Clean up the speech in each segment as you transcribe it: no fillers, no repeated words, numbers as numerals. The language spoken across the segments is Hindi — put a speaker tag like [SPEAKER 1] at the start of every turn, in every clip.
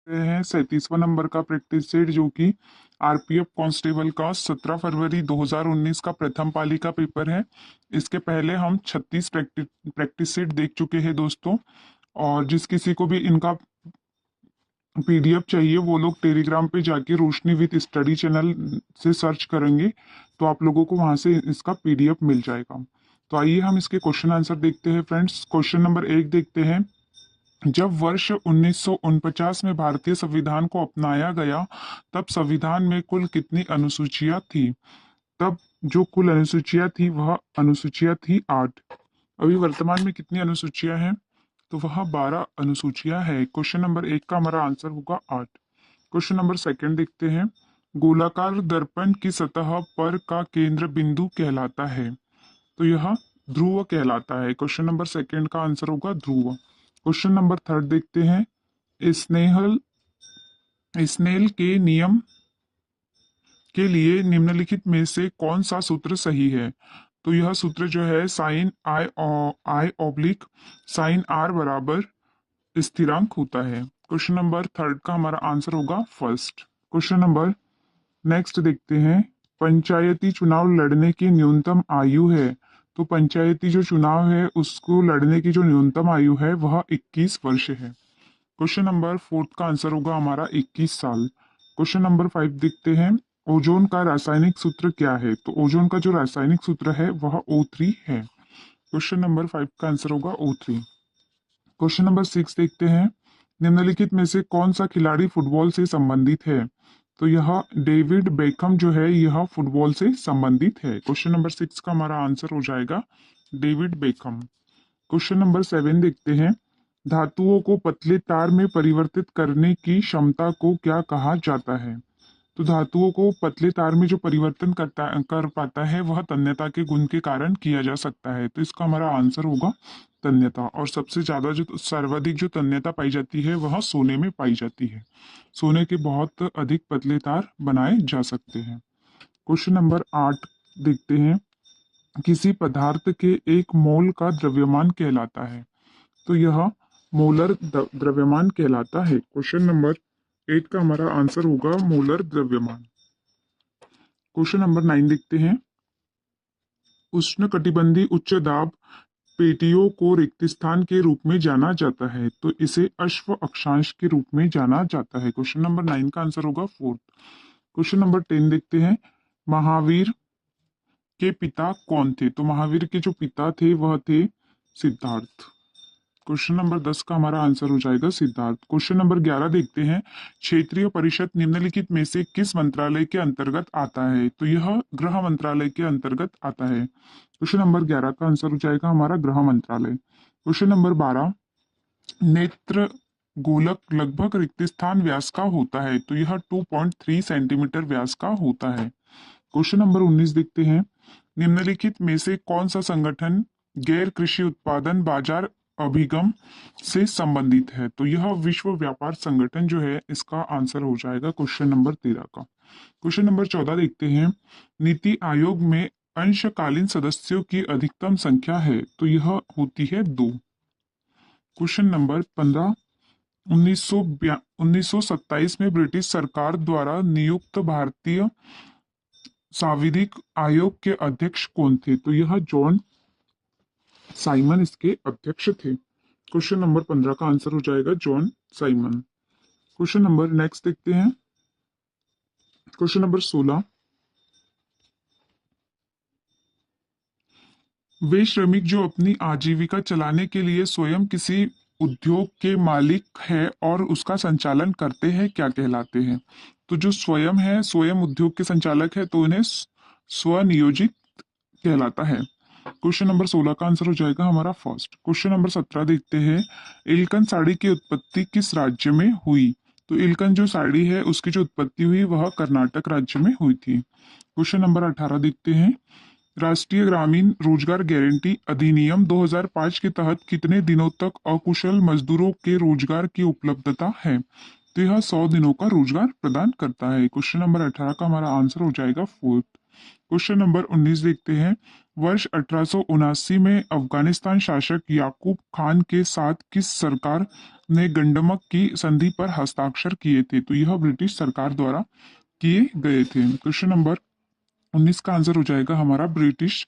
[SPEAKER 1] हैं 37वां नंबर का प्रैक्टिस सेट, जो कि आरपीएफ कांस्टेबल का 17 फरवरी 2019 का प्रथम पाली का पेपर है। इसके पहले हम 36 प्रैक्टिस सेट देख चुके हैं दोस्तों। और जिस किसी को भी इनका पीडीएफ चाहिए वो लोग टेलीग्राम पे जाके रोशनी विद स्टडी चैनल से सर्च करेंगे तो आप लोगों को वहां से इसका पीडीएफ मिल जाएगा। तो आइए हम इसके क्वेश्चन आंसर देखते हैं फ्रेंड्स। क्वेश्चन नंबर 1 देखते हैं। जब वर्ष 1949 में भारतीय संविधान को अपनाया गया तब संविधान में कुल कितनी अनुसूचियां थी? तब जो कुल अनुसूचियां थी वह अनुसूचियां थी 8। अभी वर्तमान में कितनी अनुसूचियां हैं? तो वह 12 अनुसूचियां है। क्वेश्चन नंबर 1 का हमारा आंसर होगा 8। क्वेश्चन नंबर 2 देखते हैं। गोलाकार दर्पण की सतह पर का केंद्र बिंदु कहलाता है? तो यह ध्रुव कहलाता है। क्वेश्चन नंबर 2 का आंसर होगा ध्रुव। क्वेश्चन नंबर 3 देखते हैं। स्नेहल स्नेल के नियम के लिए निम्नलिखित में से कौन सा सूत्र सही है? तो यह सूत्र जो है sine i i oblique sine r बराबर स्थिरांक होता है। क्वेश्चन नंबर 3 का हमारा आंसर होगा फर्स्ट। क्वेश्चन नंबर नेक्स्ट देखते हैं। पंचायती चुनाव लड़ने की न्यूनतम आयु है? तो पंचायती जो चुनाव है उसको लड़ने की जो न्यूनतम आयु है वह 21 वर्ष है। क्वेश्चन नंबर 4 का आंसर होगा हमारा 21 साल। क्वेश्चन नंबर 5 देखते हैं। ओजोन का रासायनिक सूत्र क्या है? तो ओजोन का जो रासायनिक सूत्र है वह O3 है। क्वेश्चन नंबर 5 का आंसर होगा O3। क्वेश्चन नंबर 6 देखते हैं। निम्नलिखित में से कौन सा खिलाड़ी फुटबॉल से संबंधित है? तो यह डेविड बेकहम जो है यह फुटबॉल से संबंधित है। क्वेश्चन नंबर 6 का हमारा आंसर हो जाएगा डेविड बेकहम। क्वेश्चन नंबर 7 देखते हैं। धातुओं को पतले तार में परिवर्तित करने की क्षमता को क्या कहा जाता है? तो धातुओं को पतले तार में जो परिवर्तन कर पाता है वह तन्यता के गुण के कारण किया जा सकता है। तो इसका हमारा आंसर होगा तन्यता। और सबसे ज्यादा जो सर्वाधिक जो तन्यता पाई जाती है वह सोने में पाई जाती है। सोने के बहुत अधिक पतले तार बनाए जा सकते हैं। क्वेश्चन नंबर 8 देखते हैं। किसी पदार्थ के एक मोल का द्रव्यमान कहलाता है? तो यह मोलर द्रव्यमान कहलाता है। क्वेश्चन नंबर 8 का हमारा आंसर होगा मोलर द्रव्यमान। क्वेश्चन नंबर 9 देखते हैं। उष्णकटिबंधीय उच्च दाब पेटियों को रिक्त स्थान के रूप में जाना जाता है, तो इसे अश्व अक्षांश के रूप में जाना जाता है। क्वेश्चन नंबर 9 का आंसर होगा 4। क्वेश्चन नंबर 10 देखते हैं। महावीर के पिता कौन थे? तो महावीर के जो पिता थे वह थे सिद्धार्थ। क्वेश्चन नंबर 10 का हमारा आंसर हो जाएगा सिद्धार्थ। क्वेश्चन नंबर 11 देखते हैं। क्षेत्रीय परिषद निम्नलिखित में से किस मंत्रालय के अंतर्गत आता है? तो यह गृह मंत्रालय के अंतर्गत आता है। क्वेश्चन नंबर 11 का आंसर हो जाएगा हमारा गृह मंत्रालय। Question number 12। नेत्र गोलक लगभग रिक्त स्थान व्यास का होता है? तो यह 2.3 सेंटीमीटर व्यास का होता है। क्वेश्चन नंबर 19 देखते हैं। निम्नलिखित में से कौन सा संगठन गैर कृषि उत्पादन बाजार अभिगम से संबंधित है? तो यह विश्व व्यापार संगठन जो है इसका आंसर हो जाएगा क्वेश्चन नंबर 13 का। क्वेश्चन नंबर 14 देखते हैं। नीति आयोग में अंशकालीन सदस्यों की अधिकतम संख्या है? तो यह होती है 2। Question number 15। 1927 में ब्रिटिश सरकार द्वारा नियुक्त भारतीय सांविधिक आयोग के अध्यक्ष कौन थे? तो यह जॉन साइमन इसके अध्यक्ष थे। क्वेश्चन नंबर 15 का आंसर हो जाएगा John Simon. Question number next देखते हैं। Question number 16। वे श्रमिक जो अपनी आजीविका चलाने के लिए स्वयं किसी उद्योग के मालिक है और उसका संचालन करते हैं क्या कहलाते हैं? तो जो स्वयं है स्वयं उद्योग के संचालक है तो इन्हें स्वनियोजित कहलाता है। क्वेश्चन नंबर 16 का आंसर हो जाएगा हमारा फर्स्ट। क्वेश्चन नंबर 17 देखते हैं। इल्कन साड़ी की उत्पत्ति किस राज्य में हुई? तो इल्कन जो साड़ी है उसकी जो उत्पत्ति हुई वह कर्नाटक राज्य में हुई थी। क्वेश्चन नंबर 18 देखते हैं। राष्ट्रीय ग्रामीण रोजगार गारंटी अधिनियम 2005 के तहत कितने दिनों तक अकुशल मजदूरों के रोजगार की उपलब्धता है? तो यह 100 दिनों का रोजगार प्रदान करता है। क्वेश्चन नंबर 18 का हमारा आंसर हो जाएगा फोर्थ। क्वेश्चन नंबर 19 देखते हैं। वर्ष 1879 में अफगानिस्तान शासक याकूब खान के साथ किस सरकार ने गंडमक की संधि पर हस्ताक्षर किए थे? तो यह ब्रिटिश सरकार द्वारा किए गए थे। क्वेश्चन नंबर 19 का आंसर हो जाएगा हमारा ब्रिटिश।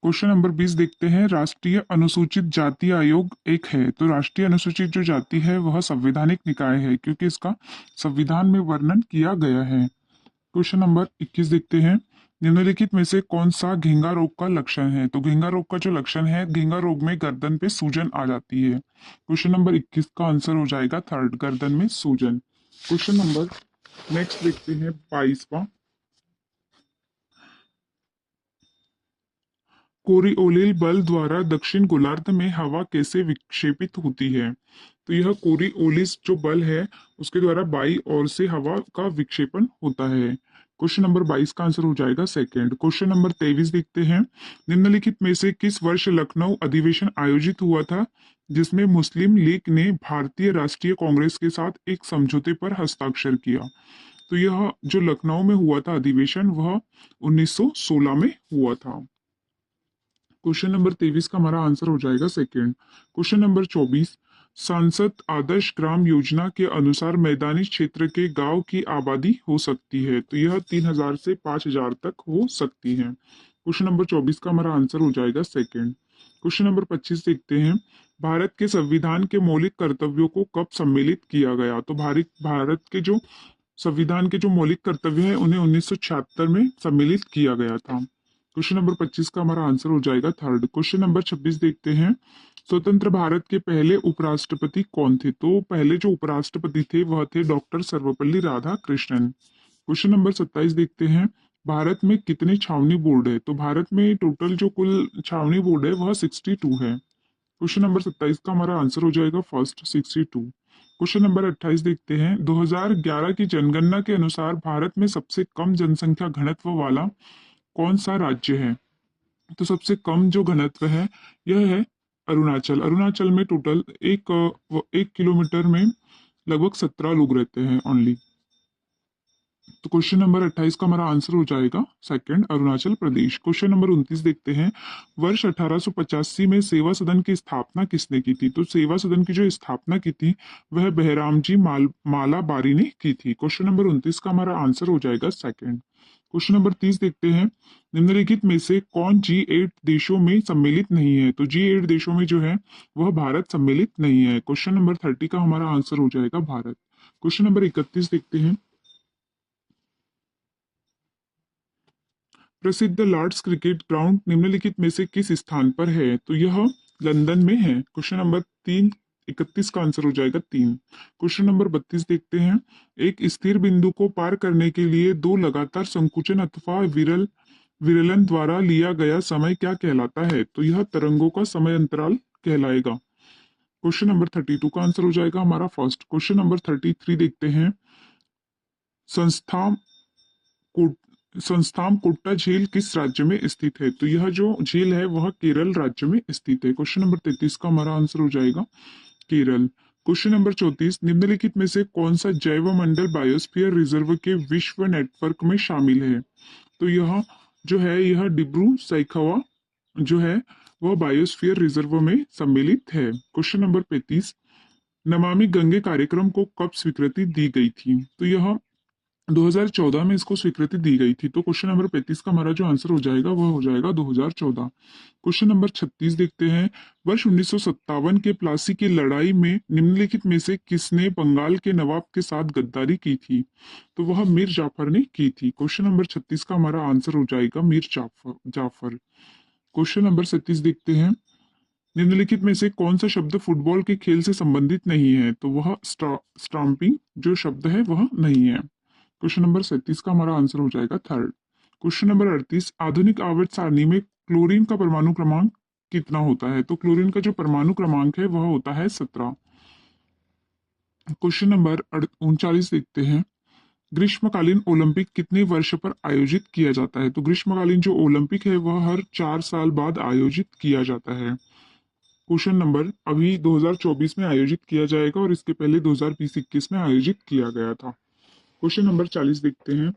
[SPEAKER 1] क्वेश्चन नंबर 20 देखते हैं। राष्ट्रीय अनुसूचित जाति आयोग एक है, तो राष्ट्रीय अनुसूचित जो जाति है वह संवैधानिक निकाय है, क्योंकि इसका संविधान में वर्णन किया गया है। क्वेश्चन नंबर 21 देखते हैं। निम्नलिखित में से कौन सा घेंगा रोग का लक्षण है? तो घेंगा रोग का जो लक्षण है, घेंगा रोग में गर्दन पे सूजन आ जाती है। क्वेश्चन नंबर 21 का आंसर हो जाएगा थर्ड, गर्दन में सूजन। क्वेश्चन नंबर नेक्स्ट देखते हैं 22वां। कोरिओलिस बल द्वारा दक्षिण गोलार्ध में हवा कैसे विक्षेपित होती है? तो यह कोरिओलिस जो बल है उसके द्वारा बाई ओर से हवा का विक्षेपण होता है। क्वेश्चन नंबर 22 का आंसर हो जाएगा सेकंड। क्वेश्चन नंबर 23 देखते हैं। निम्नलिखित में से किस वर्ष लखनऊ अधिवेशन आयोजित हुआ था, जिसमें मुस्लिम लीग ने भारतीय राष्ट्रीय कांग्रेस के साथ एक समझौते पर हस्ताक्षर किया? तो यह जो लखनऊ में हुआ था अधिवेशन, वह 1916 में हुआ था। क्वेश्चन नंबर 23 का हमारा आंसर हो जाएगा सेकंड। Question number 24। सांसद आदर्श ग्राम योजना के अनुसार मैदानी क्षेत्र के गांव की आबादी हो सकती है, तो यह 3000 से 5000 तक हो सकती है। क्वेश्चन नंबर 24 का हमारा आंसर हो जाएगा सेकंड। क्वेश्चन नंबर 25 देखते हैं। भारत के संविधान के मौलिक कर्तव्यों को कब सम्मिलित किया गया? तो भारत के जो संविधान के जो मौलिक कर्तव्य है उन्हें 1976 में सम्मिलित किया गया था। क्वेश्चन नंबर 25 का हमारा आंसर हो जाएगा थर्ड। क्वेश्चन नंबर 26 देखते हैं। स्वतंत्र भारत के पहले उपराष्ट्रपति कौन थे? तो पहले जो उपराष्ट्रपति थे वह थे doctor Sarvepalli Radhakrishnan. Question number 27 देखते हैं। भारत में कितने छावनी बोर्ड है? तो भारत में टोटल जो कुल छावनी बोर्ड है वह 62 है। क्वेश्चन नंबर 27 का हमारा आंसर हो जाएगा फर्स्ट, 62। क्वेश्चन नंबर 28 देखते हैं। 2011 की जनगणना के अनुसार भारत में सबसे कम जनसंख्या घनत्व वाला कौन सा राज्य है? तो सबसे कम जो घनत्व है यह है अरुणाचल। अरुणाचल में टोटल एक किलोमीटर में लगभग 17 लोग रहते हैं ओनली। तो क्वेश्चन नंबर 28 का हमारा आंसर हो जाएगा second, Arunachal Pradesh. Question number 29 देखते हैं। वर्ष 1885 में सेवा सदन की स्थापना किसने की थी? तो सेवा सदन की जो स्थापना की थी वह बहराम जी माला बारी ने की थी। क्वेश्चन नंबर 29 का हमारा आंसर हो जाएगा सेकंड। क्वेश्चन नंबर 30 देखते हैं। निम्नलिखित में से कौन G8 देशों में सम्मिलित नहीं है? तो G8 देशों में जो है वह भारत सम्मिलित नहीं है। क्वेश्चन नंबर 30 का हमारा आंसर हो जाएगा भारत। क्वेश्चन नंबर 31 देखते हैं। प्रसिद्ध लॉर्ड्स क्रिकेट ग्राउंड निम्नलिखित में से किस स्थान पर है? तो यह लंदन में है। क्वेश्चन नंबर 31 का आंसर हो जाएगा 3। क्वेश्चन नंबर 32 देखते हैं। एक स्थिर बिंदु को पार करने के लिए दो लगातार संकुचन अथवा विरलन द्वारा लिया गया समय क्या कहलाता है? तो यह तरंगों का समय अंतराल कहलाएगा। क्वेश्चन नंबर 32 का आंसर हो जाएगा हमारा फर्स्ट। क्वेश्चन नंबर 33 देखते हैं। संस्था संस्थान कोट्टा झील किस राज्य में स्थित है? तो यह जो झील है वह केरल राज्य में स्थित है। क्वेश्चन नंबर 33 का हमारा आंसर हो जाएगा केरल। Question number 34। निम्नलिखित में से कौन सा जैव मंडल बायोस्फीयर रिजर्व के विश्व नेटवर्क में शामिल है? तो यह जो है यह डिब्रू सैखवा जो है वह बायोस्फीयर रिजर्व में सम्मिलित है। Question number 35। नमामि गंगे कार्यक्रम को कब स्वीकृति दी गई थी? तो यह 2014 में इसको स्वीकृति दी गई थी। तो क्वेश्चन नंबर 35 का हमारा जो आंसर हो जाएगा वह हो जाएगा 2014। क्वेश्चन नंबर 36 देखते हैं। वर्ष 1957 के प्लासी की लड़ाई में निम्नलिखित में से किसने बंगाल के नवाब के साथ गद्दारी की थी? तो वह मीर जाफर ने की थी। क्वेश्चन नंबर 36 का हमारा आंसर हो जाएगा मीर जाफर। क्वेश्चन नंबर 37 देखते हैं। निम्नलिखित में से कौन सा शब्द फुटबॉल के खेल से संबंधित नहीं है? तो वह स्टॉम्पिंग जो शब्द है वह नहीं है। क्वेश्चन नंबर 37 का हमारा आंसर हो जाएगा थर्ड। Question number 38। आधुनिक आवर्त सारणी में क्लोरीन का परमाणु क्रमांक कितना होता है? तो क्लोरीन का जो परमाणु क्रमांक है वह होता है 17। क्वेश्चन नंबर 39 देखते हैं। ग्रीष्मकालीन ओलंपिक कितने वर्ष पर आयोजित किया जाता है? तो ग्रीष्मकालीन जो ओलंपिक है वह हर 4 साल बाद आयोजित किया जाता है। क्वेश्चन नंबर अभी 2024 में आयोजित किया जाएगा और इसके पहले 2020-21 में आयोजित किया गया था। क्वेश्चन नंबर 40 देखते हैं।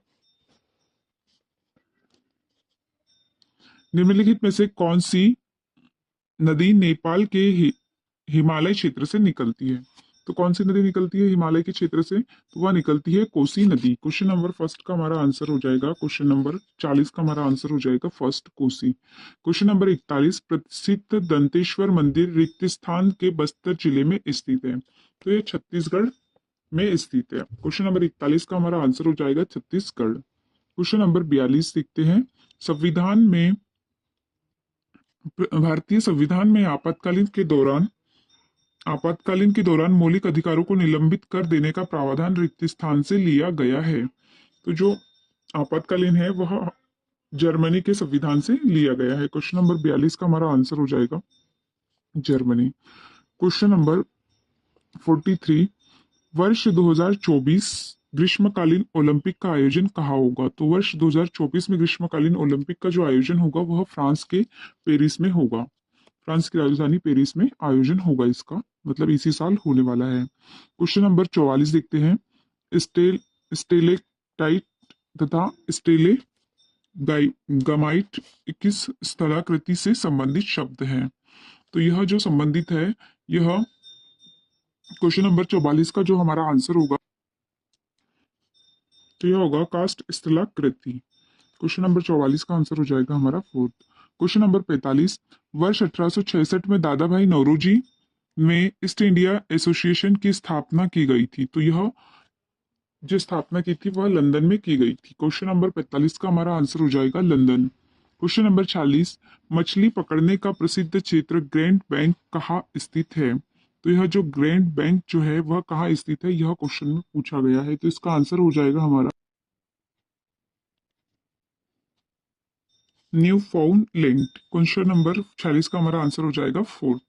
[SPEAKER 1] निम्नलिखित में से कौन सी नदी नेपाल के हिमालय क्षेत्र से निकलती है? तो कौन सी नदी निकलती है हिमालय के क्षेत्र से? तो वह निकलती है कोसी नदी। क्वेश्चन नंबर फर्स्ट का हमारा आंसर हो जाएगा, क्वेश्चन नंबर 40 का हमारा आंसर हो जाएगा फर्स्ट कोसी। क्वेश्चन नंबर 41, प्रसिद्ध दंतेश्वर मंदिर रिक्त स्थान के बस्तर जिले में स्थित है। तो ये छत्तीसगढ़ में स्थित है। क्वेश्चन नंबर 41 का हमारा आंसर हो जाएगा छत्तीसगढ़। क्वेश्चन नंबर 42 देखते हैं। संविधान में भारतीय संविधान में आपातकालीन के दौरान मौलिक अधिकारों को निलंबित कर देने का प्रावधान रिक्त स्थान से लिया गया है। तो जो आपातकालीन है वह जर्मनी के संविधान से लिया गया है। क्वेश्चन नंबर 42 का हमारा आंसर हो जाएगा जर्मनी। क्वेश्चन नंबर 43, वर्ष 2024 ग्रीष्मकालीन ओलंपिक का आयोजन कहाँ होगा? तो वर्ष 2024 में ग्रीष्मकालीन ओलंपिक का जो आयोजन होगा वह फ्रांस के पेरिस में होगा। फ्रांस की राजधानी पेरिस में आयोजन होगा इसका, मतलब इसी साल होने वाला है। क्वेश्चन नंबर 44 देखते हैं। स्टेलेक्टाइट तथा स्टेले गमाइट किस स्थलाकृति से संबंधित शब्द है? तो यह जो संबंधित है, यह क्वेश्चन नंबर 44 का जो हमारा आंसर होगा तो यह होगा कास्ट स्थलाकृति। क्वेश्चन नंबर 44 का आंसर हो जाएगा हमारा फोर्थ। क्वेश्चन नंबर 45, वर्ष 1866 में दादा भाई नौरोजी में ईस्ट इंडिया एसोसिएशन की स्थापना की गई थी। तो यह जो स्थापना की थी वह लंदन में की गई थी। क्वेश्चन नंबर 45 का हमारा आंसर हो जाएगा लंदन। क्वेश्चन नंबर 46, मछली पकड़ने का प्रसिद्ध क्षेत्र ग्रैंड बैंक कहाँ स्थित है? तो यह जो ग्रैंड बैंक जो है वह कहाँ स्थित है, यह क्वेश्चन में पूछा गया है। तो इसका आंसर हो जाएगा हमारा न्यू फाउंडलैंड। क्वेश्चन नंबर 46 का हमारा आंसर हो जाएगा फोर्थ,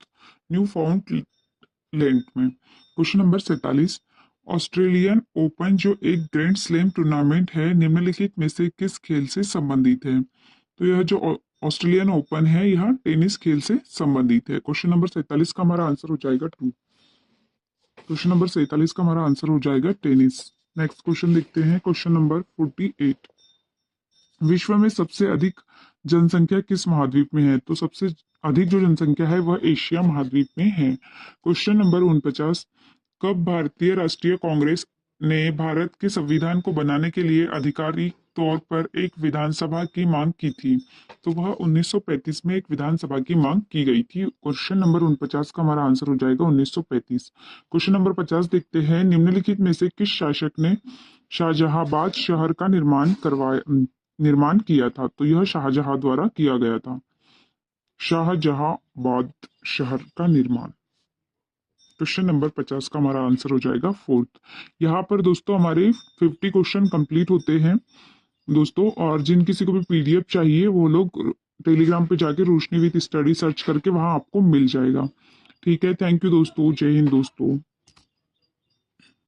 [SPEAKER 1] न्यू फाउंडलैंड में। क्वेश्चन नंबर 47, ऑस्ट्रेलियन ओपन जो एक ग्रैंड स्लैम टूर्नामेंट है निम्नलिखित में से किस खेल से संबंधित है? तो यह जो ऑस्ट्रेलियन ओपन है यह टेनिस खेल से संबंधित है। क्वेश्चन नंबर 47 का हमारा आंसर हो जाएगा टू। क्वेश्चन नंबर 47 का हमारा आंसर हो जाएगा टेनिस। नेक्स्ट क्वेश्चन देखते हैं, क्वेश्चन नंबर 48, विश्व में सबसे अधिक जनसंख्या किस महाद्वीप में है? तो सबसे अधिक जो जनसंख्या है वह एशिया महाद्वीप में है। क्वेश्चन नंबर 49, कब भारतीय राष्ट्रीय कांग्रेस ने भारत के संविधान को बनाने के लिए आधिकारिक तौर पर एक विधानसभा की मांग की थी? तो वह 1935 में एक विधानसभा की मांग की गई थी। क्वेश्चन नंबर 49 का हमारा आंसर हो जाएगा 1935। क्वेश्चन नंबर 50 देखते हैं। निम्नलिखित में से किस शासक ने शाहजहाबाद शहर का निर्माण किया था? तो यह शाहजहां द्वारा किया गया था, शाहजहाबाद शहर का निर्माण। क्वेश्चन नंबर 50 का हमारा आंसर हो जाएगा फोर्थ। यहाँ पर दोस्तों हमारे 50 क्वेश्चन कंप्लीट होते हैं दोस्तों, और जिन किसी को भी पीडीएफ चाहिए वो लोग टेलीग्राम पे जाके रोशनी विद स्टडी सर्च करके वहां आपको मिल जाएगा। ठीक है, थैंक यू दोस्तों, जय हिंद दोस्तों।